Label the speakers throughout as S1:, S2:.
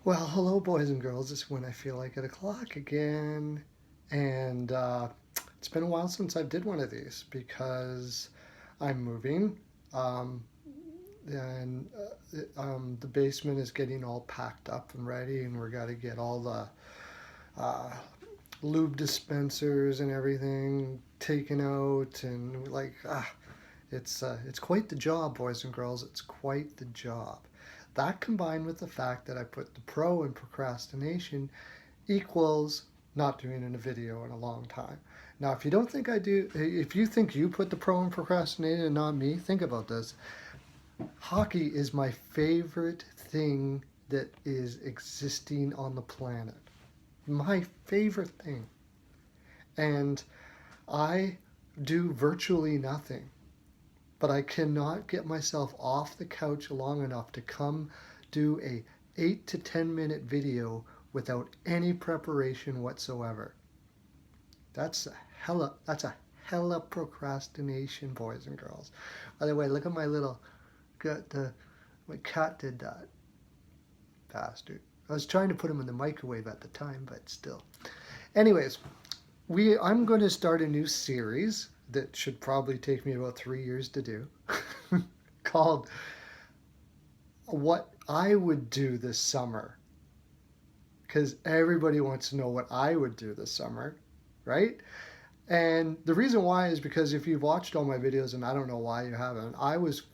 S1: Well, hello, boys and girls. It's when I feel like at o'clock again. And it's been a while since I did one of these because I'm moving. Um, and the basement is getting all packed up and ready, and we're got to get all the uh, lube dispensers and everything taken out. And it's quite the job, boys and girls. It's quite the job. That combined with the fact that I put the pro in procrastination equals not doing a video in a long time. Now, if you don't think I do, if you think you put the pro in procrastinating and not me, think about this. Hockey is my favorite thing that is existing on the planet. My favorite thing. And I do virtually nothing, but I cannot get myself off the couch long enough to come do a 8 to 10 minute video without any preparation whatsoever. That's a hella procrastination, boys and girls. By the way, look at my little my cat did that. Bastard. I was trying to put him in the microwave at the time, but still. Anyways, I'm going to start a new series that should probably take me about 3 years to do, called What I Would Do This Summer. Because everybody wants to know what I would do this summer, right? And the reason why is because if you've watched all my videos, and I don't know why you haven't, I was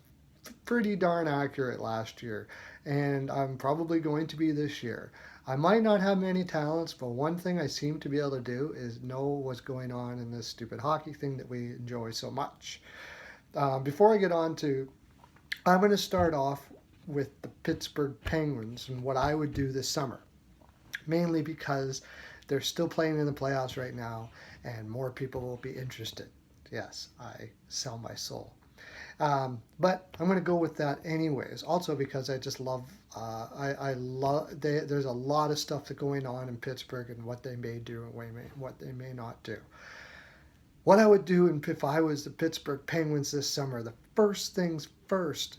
S1: pretty darn accurate last year, and I'm probably going to be this year. I might not have many talents, but one thing I seem to be able to do is know what's going on in this stupid hockey thing that we enjoy so much. Before I get on to, I'm going to start off with the Pittsburgh Penguins and what I would do this summer, mainly because they're still playing in the playoffs right now, and more people will be interested. Yes, I sell my soul. But I'm going to go with that anyways. Also because I just love, I love. There's a lot of stuff that going on in Pittsburgh and what they may do and what they may not do. What I would do if I was the Pittsburgh Penguins this summer, the first things first,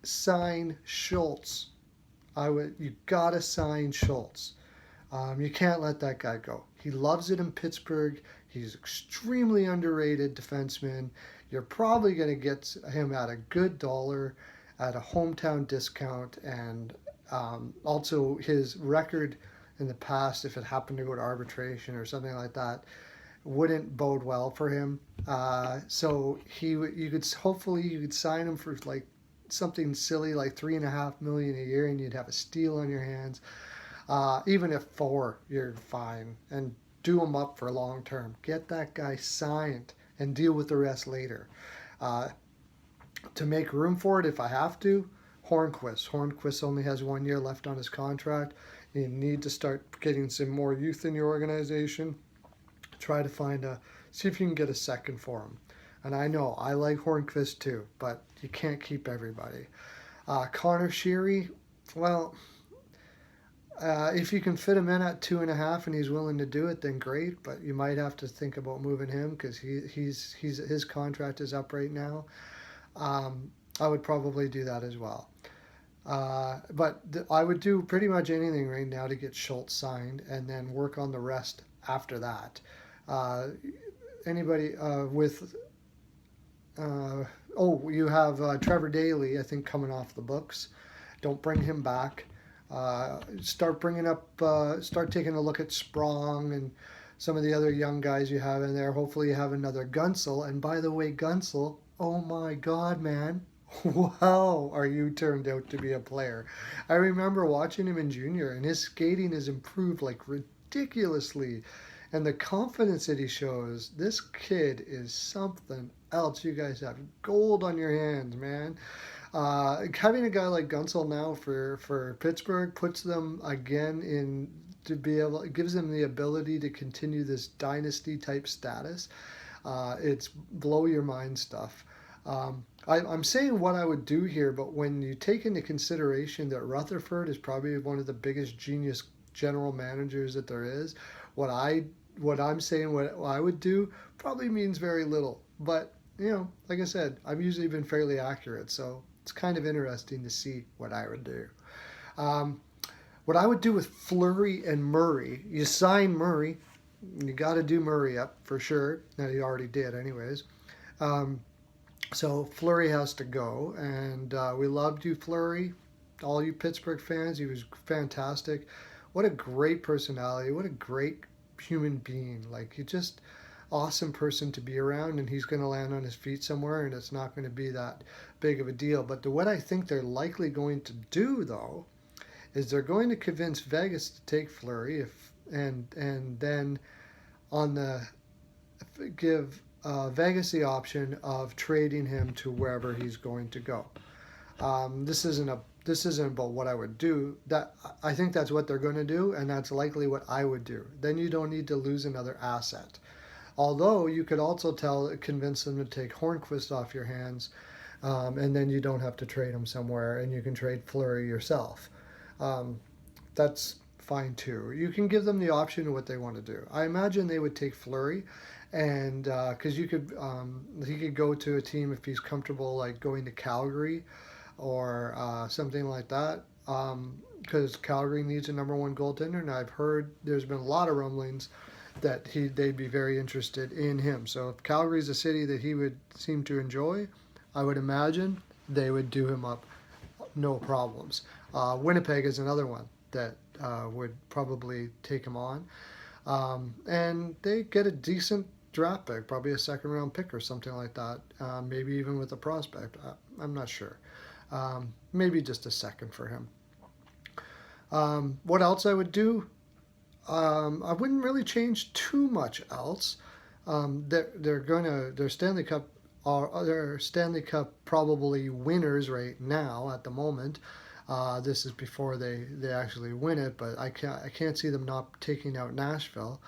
S1: sign Schultz. You gotta sign Schultz. You can't let that guy go. He loves it in Pittsburgh. He's extremely underrated defenseman. You're probably going to get him at a good dollar, at a hometown discount, and also his record in the past, if it happened to go to arbitration or something like that, wouldn't bode well for him. So you could hopefully you could sign him for like something silly like $3.5 million a year, and you'd have a steal on your hands. Even if four, you're fine, and do him up for long term. Get that guy signed and deal with the rest later. Uh, to make room for it, if I have to, Hornquist. Hornquist only has 1 year left on his contract. You need to start getting some more youth in your organization. Try to see if you can get a second for him. And I know I like Hornquist too, but you can't keep everybody. Connor Sheary, well, if you can fit him in at 2.5 and he's willing to do it, then great. But you might have to think about moving him because his contract is up right now. I would probably do that as well. But I would do pretty much anything right now to get Schultz signed and then work on the rest after that. Uh, Anybody with you have Trevor Daley, I think, coming off the books. Don't bring him back. Start taking a look at Sprong and some of the other young guys you have in there. Hopefully you have another Gunsel. And by the way, Gunsel, oh my God, man. Wow, are you turned out to be a player. I remember watching him in junior, and his skating has improved like ridiculously. And the confidence that he shows, this kid is something else. You guys have gold on your hands, man. Having a guy like Gunsel now for Pittsburgh puts them again in to be able, it gives them the ability to continue this dynasty type status. It's blow your mind stuff. I'm saying what I would do here, but when you take into consideration that Rutherford is probably one of the biggest genius general managers that there is, what I'm saying what I would do probably means very little. But like I said, I've usually been fairly accurate, so it's kind of interesting to see what I would do. Um, What I would do with Fleury and Murray, you sign Murray, you got to do Murray up for sure. Now you already did, anyways. Um, so Fleury has to go, and we loved you, Fleury. All you Pittsburgh fans, he was fantastic. What a great personality! What a great human being! Like he just awesome person to be around, and he's going to land on his feet somewhere, and it's not going to be that big of a deal. But what I think they're likely going to do, though, is they're going to convince Vegas to take Fleury, and then on the give Vegas the option of trading him to wherever he's going to go. This isn't about what I would do. That I think that's what they're going to do, and that's likely what I would do. Then you don't need to lose another asset. Although you could also convince them to take Hornquist off your hands, and then you don't have to trade him somewhere, and you can trade Fleury yourself. Um, that's fine too. You can give them the option of what they want to do. I imagine they would take Fleury, and because he could go to a team if he's comfortable, like going to Calgary or something like that. Because Calgary needs a number one goaltender, and I've heard there's been a lot of rumblings that they'd be very interested in him. So if Calgary's a city that he would seem to enjoy, I would imagine they would do him up, no problems. Winnipeg is another one that would probably take him on, and they get a decent draft pick, probably a second round pick or something like that. Maybe even with a prospect. I'm not sure. Maybe just a second for him. What else I would do? I wouldn't really change too much else. They're Stanley Cup probably winners right now at the moment. This is before they actually win it, but I can't see them not taking out Nashville.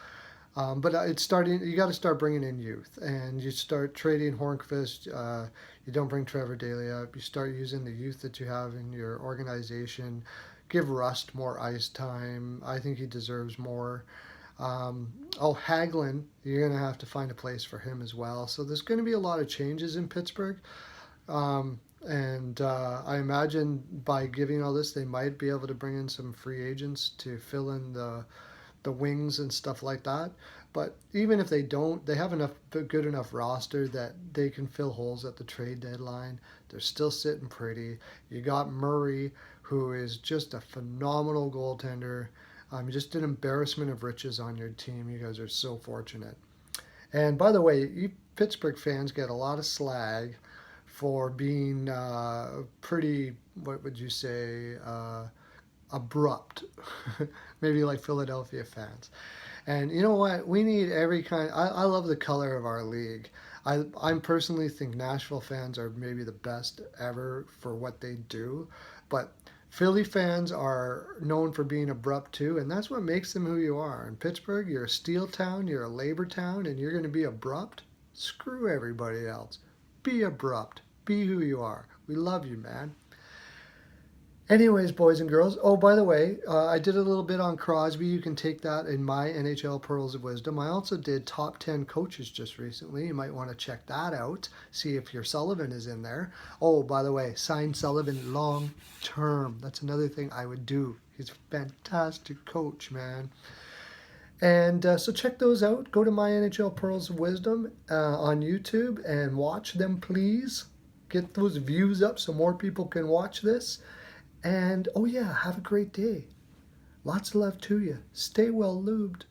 S1: But it's starting. You got to start bringing in youth, and you start trading Hornqvist. You don't bring Trevor Daley up. You start using the youth that you have in your organization. Give Rust more ice time. I think he deserves more. Hagelin, you're going to have to find a place for him as well. So there's going to be a lot of changes in Pittsburgh. And I imagine by giving all this, they might be able to bring in some free agents to fill in the wings and stuff like that. But even if they don't, they have a good enough roster that they can fill holes at the trade deadline. They're still sitting pretty. You got Murray, who is just a phenomenal goaltender. Just an embarrassment of riches on your team. You guys are so fortunate. And by the way, you Pittsburgh fans get a lot of slag for being pretty, what would you say, abrupt, maybe like Philadelphia fans. And you know what? We need every kind. I love the color of our league. I personally think Nashville fans are maybe the best ever for what they do, but Philly fans are known for being abrupt too, and that's what makes them who you are. In Pittsburgh, you're a steel town, you're a labor town, and you're going to be abrupt. Screw everybody else. Be abrupt. Be who you are. We love you, man. Anyways, boys and girls. Oh, by the way, I did a little bit on Crosby. You can take that in my NHL Pearls of Wisdom. I also did top 10 coaches just recently. You might want to check that out. See if your Sullivan is in there. Oh, by the way, sign Sullivan long term. That's another thing I would do. He's a fantastic coach, man. And so check those out. Go to my NHL Pearls of Wisdom on YouTube and watch them, please. Get those views up so more people can watch this. And, oh yeah, have a great day. Lots of love to you. Stay well lubed.